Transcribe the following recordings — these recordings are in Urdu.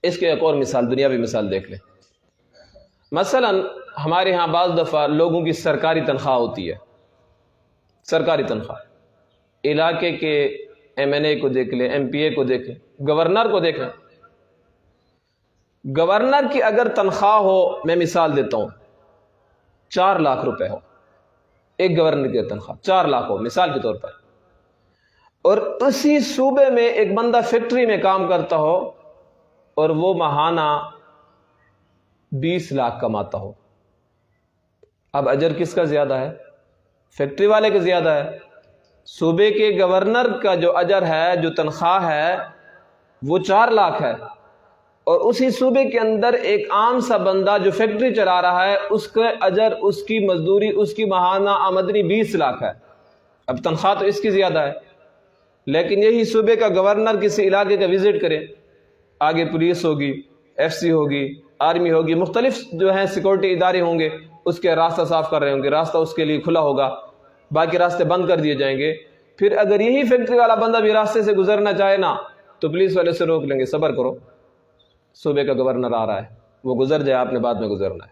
اس کی ایک اور مثال، دنیاوی مثال دیکھ لیں۔ مثلا ہمارے ہاں بعض دفعہ لوگوں کی سرکاری تنخواہ ہوتی ہے، سرکاری تنخواہ، علاقے کے ایم این اے کو دیکھ لیں، ایم پی اے کو دیکھ لیں، گورنر کو دیکھ لیں۔ گورنر کی اگر تنخواہ ہو، میں مثال دیتا ہوں، 4 لاکھ روپے ہو، ایک گورنر کی تنخواہ 4 لاکھ ہو مثال کے طور پر، اور اسی صوبے میں ایک بندہ فیکٹری میں کام کرتا ہو اور وہ ماہانہ 20 لاکھ کماتا ہو، اب اجر کس کا زیادہ ہے؟ فیکٹری والے کا زیادہ ہے۔ صوبے کے گورنر کا جو اجر ہے، جو تنخواہ ہے، وہ 4 لاکھ ہے، اور اسی صوبے کے اندر ایک عام سا بندہ جو فیکٹری چلا رہا ہے، اس کا اجر، اس کی مزدوری، اس کی ماہانہ آمدنی 20 لاکھ ہے۔ اب تنخواہ تو اس کی زیادہ ہے، لیکن یہی صوبے کا گورنر کسی علاقے کا وزٹ کرے، آگے پولیس ہوگی، ایف سی ہوگی، آرمی ہوگی، مختلف جو ہیں سیکورٹی ادارے ہوں گے، اس کے راستہ صاف کر رہے ہوں گے، راستہ اس کے لیے کھلا ہوگا، باقی راستے بند کر دیے جائیں گے۔ پھر اگر یہی فیکٹری والا بندہ بھی راستے سے گزرنا چاہے نا، تو پولیس والے سے روک لیں گے، صبر کرو، صوبے کا گورنر آ رہا ہے، وہ گزر جائے، آپ نے بعد میں گزرنا ہے۔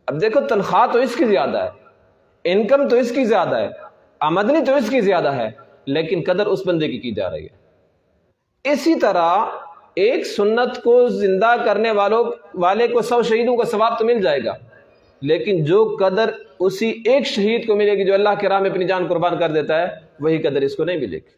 اب دیکھو، تنخواہ تو اس کی زیادہ ہے، انکم تو اس کی زیادہ ہے، آمدنی تو اس کی زیادہ ہے، لیکن قدر اس بندے کی جا رہی ہے۔ اسی طرح ایک سنت کو زندہ کرنے والے کو 100 شہیدوں کا ثواب تو مل جائے گا، لیکن جو قدر اسی ایک شہید کو ملے گی جو اللہ کی راہ میں اپنی جان قربان کر دیتا ہے، وہی قدر اس کو نہیں ملے گی۔